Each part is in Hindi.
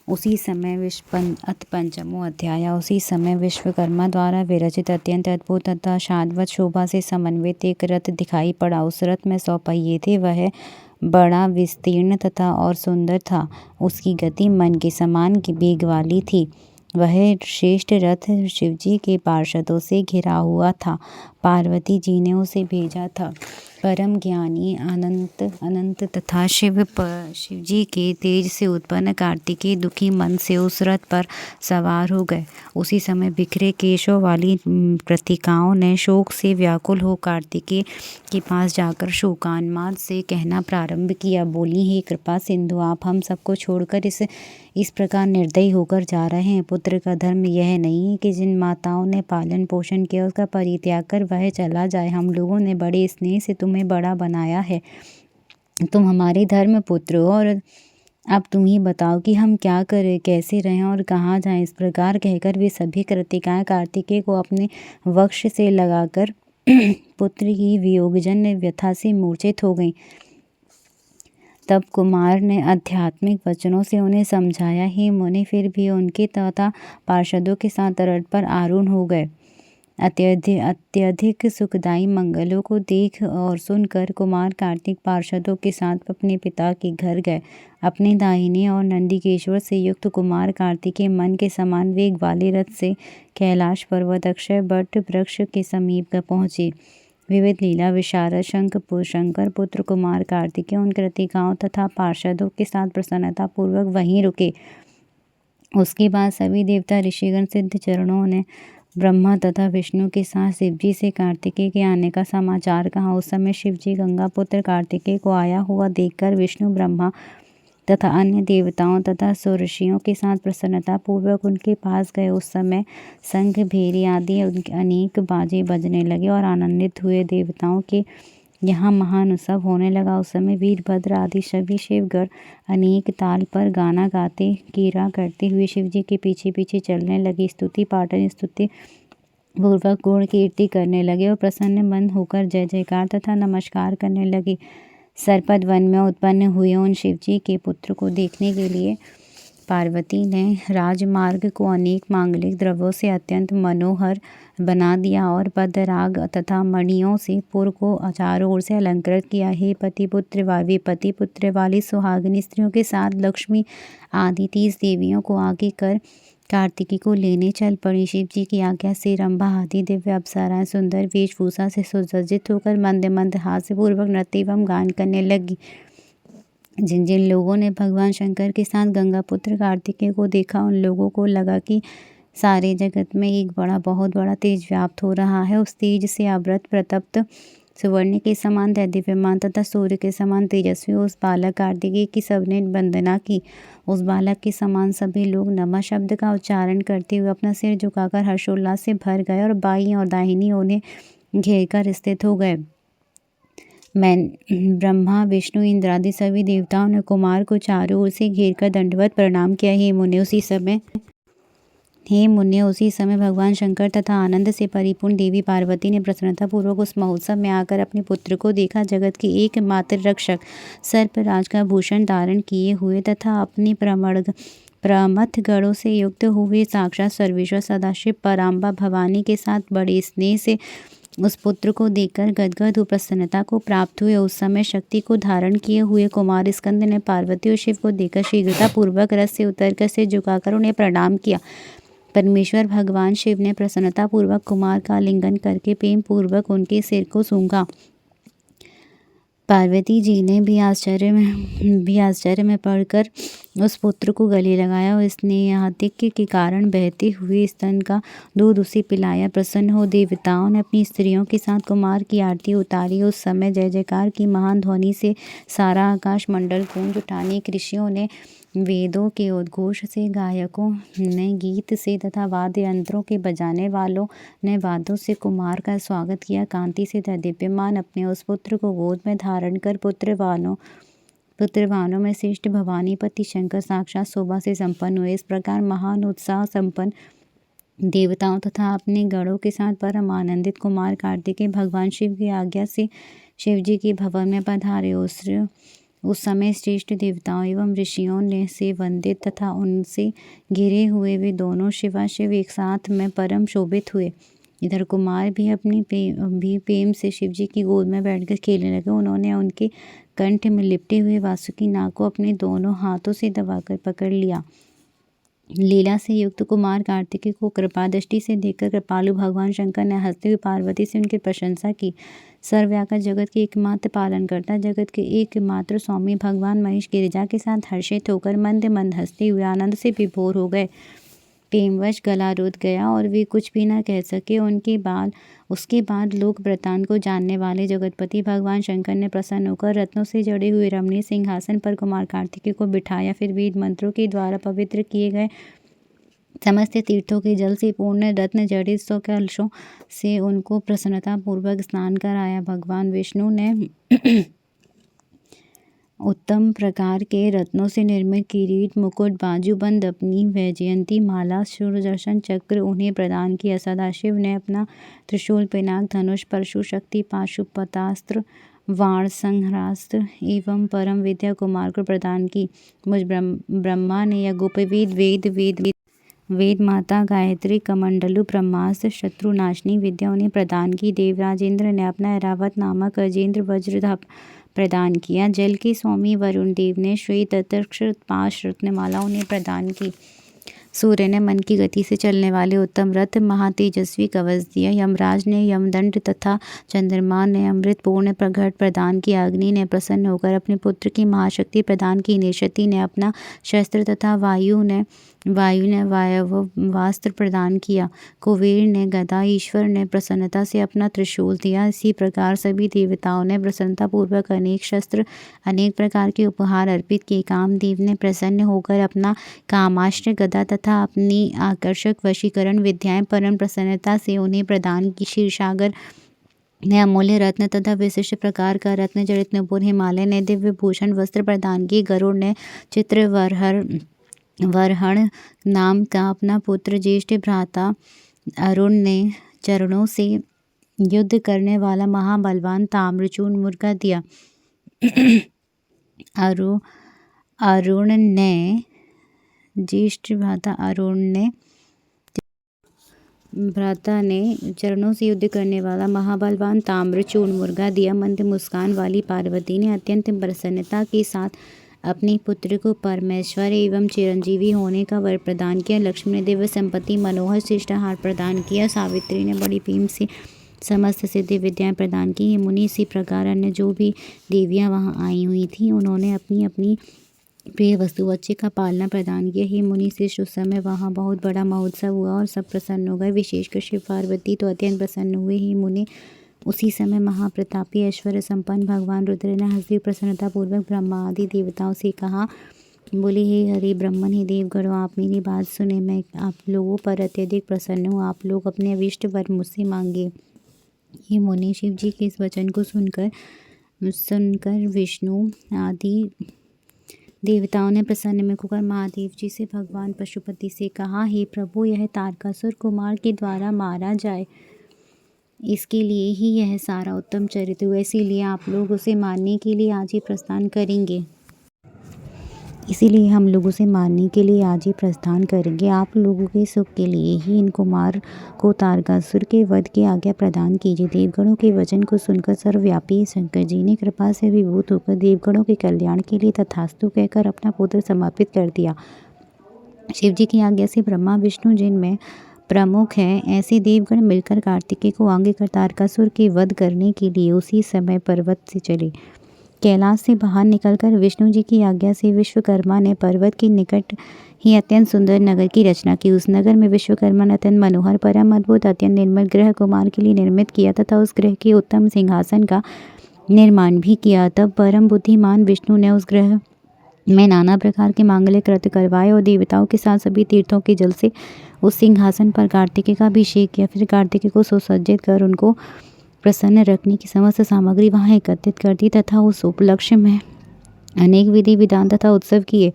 उसी समय अथ पंचमो अध्याय। उसी समय विश्वकर्मा द्वारा विरचित अत्यंत अद्भुत तथा शाश्वत शोभा से समन्वित एक रथ दिखाई पड़ा। उस रथ में 100 पहिए थे। वह बड़ा विस्तीर्ण तथा और सुंदर था। उसकी गति मन के समान की वेग वाली थी। वह श्रेष्ठ रथ शिवजी के पार्षदों से घिरा हुआ था। पार्वती जी ने उसे भेजा था। परम ज्ञानी अनंत तथा शिवजी के तेज से उत्पन्न कार्तिकेय दुखी मन से उस रथ पर सवार हो गए। उसी समय बिखरे केशों वाली कृतिकाओं ने शोक से व्याकुल हो कार्तिकेय के पास जाकर शोकान्माद से कहना प्रारंभ किया। बोली, हे कृपा सिंधु, आप हम सबको छोड़कर इस प्रकार निर्दयी होकर जा रहे हैं। पुत्र का धर्म यह नहीं है कि जिन माताओं ने पालन पोषण किया उसका परित्याग कर वह चला जाए। हम लोगों ने बड़े स्नेह से तुम्हें बड़ा बनाया है। तुम हमारे धर्म पुत्र हो और अब तुम ही बताओ कि हम क्या करें, कैसे रहें और कहाँ जाएं। इस प्रकार कहकर वे सभी कृतिकाएं कार्तिकेय को अपने वक्ष से लगाकर पुत्र की वियोगजन्य व्यथा से मूर्छित हो गईं। तब कुमार ने आध्यात्मिक वचनों से उन्हें समझाया। हे मुनि, फिर भी उनके तथा पार्षदों के साथ रथ पर आरूढ़ हो गए। अत्यधिक सुखदायी मंगलों को देख और सुनकर कुमार कार्तिक पार्षदों के साथ अपने पिता के घर गए। अपने दाहिने और नंदिकेश्वर से युक्त कुमार कार्तिक के मन के समान वेग वाले रथ से कैलाश पर्वत अक्षय बट वृक्ष के समीप पहुँचे। विविध लीला विशारद शंकर पुत्र कुमार कार्तिकेय उन कृतिकाओं तथा पार्षदों के साथ प्रसन्नता पूर्वक वहीं रुके। उसके बाद सभी देवता ऋषिगण सिद्ध चरणों ने ब्रह्मा तथा विष्णु के साथ शिवजी से कार्तिकेय के आने का समाचार कहा। उस समय शिवजी गंगा पुत्र कार्तिकेय को आया हुआ देखकर विष्णु, ब्रह्मा तथा अन्य देवताओं तथा सुरर्षियों के साथ प्रसन्नता पूर्वक उनके पास गए। उस समय शंख, भेरी आदि अनेक बाजे बजने लगे और आनंदित हुए देवताओं के यहाँ महान उत्सव होने लगा। उस समय वीरभद्र आदि सभी शिवगण अनेक ताल पर गाना गाते कीरा करते हुए शिवजी के पीछे पीछे चलने लगे। स्तुति पाठन स्तुति पूर्वक गुण कीर्ति करने लगे और प्रसन्न मन होकर जय जयकार तथा नमस्कार करने लगे। सरपद वन में उत्पन्न हुए उन शिवजी के पुत्र को देखने के लिए पार्वती ने राजमार्ग को अनेक मांगलिक द्रव्यों से अत्यंत मनोहर बना दिया और पद्मराग तथा मणियों से पुर को चारों ओर से अलंकृत किया। हे पति पुत्र वाली सुहागिनी स्त्रियों के साथ लक्ष्मी आदि 30 देवियों को आगे कर कार्तिकी को लेने चल पड़ी। शिव जी की आज्ञा से रंभा आदि दिव्य अप्सराएं सुंदर वेशभूषा से सुसज्जित होकर मंद मंद हास्य पूर्वक नृत्य एवं गान करने लगी। जिन जिन लोगों ने भगवान शंकर के साथ गंगा पुत्र कार्तिकेय को देखा उन लोगों को लगा कि सारे जगत में एक बहुत बड़ा तेज व्याप्त हो रहा है। उस तेज से आवृत प्रतप्त सुवर्ण के समान दैदीप्यमान तथा सूर्य के समान तेजस्वी उस बालक कार्तिकेय की सबने वंदना की। उस बालक के समान सभी लोग नमः शब्द का उच्चारण करते हुए अपना सिर झुकाकर हर्षोल्लास से भर गए और बाईं और दाहिनी उन्हें घेर कर स्थित हो गए। ब्रह्मा, विष्णु, इंद्र आदि सभी देवताओं ने कुमार को चारों ओर से घेरकर दंडवत प्रणाम किया। हे मुन्ने, उसी समय भगवान शंकर तथा आनंद से परिपूर्ण देवी पार्वती ने प्रसन्नतापूर्वक उस महोत्सव में आकर अपने पुत्र को देखा। जगत के एकमात्र रक्षक सर्पराज का भूषण धारण किए हुए तथा अपने प्रमथ गणों से युक्त हुए साक्षात सर्वेश्वर सदाशिव पराम्बा भवानी के साथ बड़े स्नेह से उस पुत्र को देखकर गदगद हो प्रसन्नता को प्राप्त हुए। उस समय शक्ति को धारण किए हुए कुमार स्कंद ने पार्वती और शिव को देखकर शीघ्रता पूर्वक रथ से उतरकर सिर झुकाकर उन्हें प्रणाम किया। परमेश्वर भगवान शिव ने प्रसन्नता पूर्वक कुमार का आलिंगन करके प्रेम पूर्वक उनके सिर को सूंघा। पार्वती जी ने भी आश्चर्य में पड़कर उस पुत्र को गले लगाया और स्नेहाधिक्य के कारण बहते हुए स्तन का दूध उसे पिलाया। प्रसन्न हो देवताओं ने अपनी स्त्रियों के साथ कुमार की आरती उतारी। उस समय जय जयकार की महान ध्वनि से सारा आकाश मंडल गूंज उठा। अनेक ऋषियों ने वेदों के उद्घोष से, गायकों ने गीत से तथा वाद्य यंत्रों के बजाने वालों ने वाद्यों से कुमार का स्वागत किया। कांति से दीप्यमान अपने उस पुत्र को गोद में धारण कर पुत्रवानों में श्रेष्ठ भवानीपति शंकर साक्षात शोभा से संपन्न हुए। इस प्रकार महान उत्साह संपन्न देवताओं तथा अपने गणों के साथ परम आनंदित कुमार कार्तिकेय भगवान शिव की आज्ञा से शिवजी के भवन में पधारे। उस समय श्रेष्ठ देवताओं एवं ऋषियों ने से वंदित तथा उनसे घिरे हुए वे दोनों शिवाशिव एक साथ में परम शोभित हुए। इधर कुमार भी प्रेम से शिवजी की गोद में बैठकर खेलने लगे। उन्होंने उनके कंठ में लिपटे हुए वासुकी नाग को अपने दोनों हाथों से दबाकर पकड़ लिया। लीला से युक्त कुमार कार्तिकेय को कृपा दृष्टि से देखकर कृपालु भगवान शंकर ने हंसते हुए पार्वती से उनकी प्रशंसा की। सर्वव्यापक जगत के एकमात्र पालनकर्ता, जगत के एकमात्र स्वामी भगवान महेश गिरिजा के साथ हर्षित होकर मंद मंद हंसते हुए आनंद से विभोर हो गए। प्रेमवश गला रुध गया और वे कुछ भी न कह सके। उसके बाद लोक वृत्तांत को जानने वाले जगतपति भगवान शंकर ने प्रसन्न होकर रत्नों से जड़े हुए रमणीय सिंहासन पर कुमार कार्तिकेय को बिठाया। फिर वेद मंत्रों के द्वारा पवित्र किए गए समस्त तीर्थों के जल से पूर्ण रत्न जड़ित 100 कलशों से उनको प्रसन्नता पूर्वक स्नान कराया। भगवान विष्णु ने उत्तम प्रकार के रत्नों से निर्मित किरीट, मुकुट, बाजूबंद, अपनी वैजयंती माला, सुदर्शन चक्र उन्हें प्रदान किया। सदाशिव ने अपना त्रिशूल, पिनाक, धनुष, परशु शक्ति, पाशुपतास्त्र, वाण, संहारास्त्र एवं परम विद्या कुमार को प्रदान की। मुझ ब्रह्मा ने यज्ञोपवीत वेद माता गायत्री, कमंडलु, ब्रह्मास्त्र, शत्रुनाशनी विद्या उन्हें प्रदान की। देवराजेंद्र ने अपना ऐरावत नामक अजेंद्र वज्र प्रदान किया। जल के स्वामी वरुण देव ने श्वेत तक्षक पाश रत्नमाला उन्हें प्रदान की। सूर्य ने मन की गति से चलने वाले उत्तम रथ महातेजस्वी कवच दिया। यमराज ने यमदंड तथा चंद्रमा ने अमृत पूर्ण प्रघट प्रदान किया। अग्नि ने प्रसन्न होकर अपने पुत्र की महाशक्ति प्रदान की। निषति ने अपना शस्त्र तथा वायु ने वायवास्त्र प्रदान किया। कुबेर ने गदा, ईश्वर ने प्रसन्नता से अपना त्रिशूल दिया। इसी प्रकार सभी देवताओं ने प्रसन्नतापूर्वक अनेक शस्त्र, अनेक प्रकार के उपहार अर्पित किए। कामदेव ने प्रसन्न होकर अपना कामास्त्र, गदा तथा अपनी आकर्षक वशीकरण विद्याएं परम प्रसन्नता से उन्हें प्रदान की। क्षीरसागर ने अमूल्य रत्न तथा विशिष्ट प्रकार का रत्न जड़ित नुपुर, हिमालय ने दिव्य भूषण वस्त्र प्रदान किए। गरुड़ ने चित्रवरहण नाम का अपना पुत्र, ज्येष्ठ भ्राता अरुण ने चरणों से युद्ध करने वाला महाबलवान ताम्रचूर्ण मुर्गा दिया। ज्येष्ठ भ्राता ने चरणों से युद्ध करने वाला महाबलवान ताम्रचूर्ण मुर्गा दिया। मंद मुस्कान वाली पार्वती ने अत्यंत प्रसन्नता के साथ अपने पुत्र को परमेश्वर एवं चिरंजीवी होने का वर प्रदान किया। लक्ष्मी ने दिव्य संपत्ति, मनोहर शिष्टाहार प्रदान किया। सावित्री ने बड़ी प्रेम से समस्त सिद्धि विद्याएं प्रदान की। ये मुनि इसी प्रकार अन्य जो भी देवियां वहां आई हुई थीं, उन्होंने अपनी अपनी प्रिय वस्तु बच्चे का पालना प्रदान किया। हे मुनि श्रेष्ठ, उस समय वहाँ बहुत बड़ा महोत्सव हुआ और सब प्रसन्न हो गए। विशेषकर शिव पार्वती तो अत्यंत प्रसन्न हुए। हे मुनि, उसी समय महाप्रतापी ऐश्वर्य संपन्न भगवान रुद्र ने हंसी प्रसन्नता पूर्वक ब्रह्मा आदि देवताओं से कहा। बोले, हे हरि ब्रह्मन, हे देवगणों, आप मेरी बात सुने। मैं आप लोगों पर अत्यधिक प्रसन्न हूँ। आप लोग अपने अभीष्ट वर मुझसे मांगे। हे मुनि, शिव जी के इस वचन को सुनकर विष्णु आदि देवताओं ने प्रसन्न में होकर महादेव जी से भगवान पशुपति से कहा, हे प्रभु, यह तारकासुर कुमार के द्वारा मारा जाए, इसके लिए ही यह सारा उत्तम चरित्र हुआ। इसीलिए आप लोग उसे मारने के लिए आज ही प्रस्थान करेंगे। आप लोगों के सुख के लिए ही इन कुमार को तारकासुर के वध की आज्ञा प्रदान कीजिए। देवगणों के वचन को सुनकर सर्वव्यापी शंकर जी ने कृपा से विभूत होकर देवगणों के कल्याण के लिए तथास्तु कहकर अपना पुत्र समर्पित कर दिया। शिव जी की आज्ञा से ब्रह्मा विष्णु, जिनमें प्रमुख हैं, ऐसे देवगण मिलकर कार्तिकेय को आगे कर तारकासुर के वध करने के लिए उसी समय पर्वत से चले। कैलाश से बाहर निकलकर विष्णु जी की आज्ञा से विश्वकर्मा ने पर्वत के निकट ही अत्यंत सुंदर नगर की रचना की। उस नगर में विश्वकर्मा ने अत्यंत मनोहर, परम अद्भुत, अत्यंत निर्मल गृह कुमार के लिए निर्मित किया तथा उस गृह के उत्तम सिंहासन का निर्माण भी किया। तब परम बुद्धिमान विष्णु ने उस गृह में नाना प्रकार के मांगल्य कृत्य करवाए और देवताओं के साथ सभी तीर्थों के जल से उस सिंहासन पर कार्तिकेय का अभिषेक किया। फिर कार्तिकेय को सुसज्जित कर उनको प्रसन्न रखने की समस्त सामग्री वहाँ एकत्रित कर दी तथा उस उपलक्ष्य में अनेक विधि विधान तथा उत्सव किए।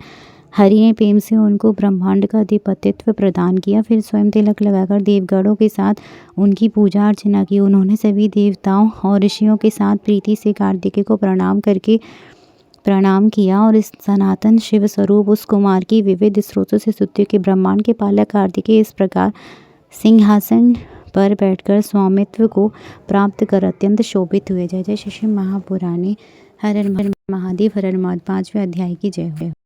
हरि ने प्रेम से उनको ब्रह्मांड का अधिपतित्व प्रदान किया। फिर स्वयं तिलक लगाकर देवगणों के साथ उनकी पूजा अर्चना की। उन्होंने सभी देवताओं और ऋषियों के साथ प्रीति से कार्तिकेय को प्रणाम करके प्रणाम किया और इस सनातन शिव स्वरूप उस कुमार की विविध स्रोतों से स्तुति की। ब्रह्मांड के पालक कार्तिकेय इस प्रकार सिंहासन पर बैठकर स्वामित्व को प्राप्त कर अत्यंत शोभित हुए। जय जय श्री महापुराणे हर हर महादेव हर हर महादेव 5वें अध्याय की जय हो।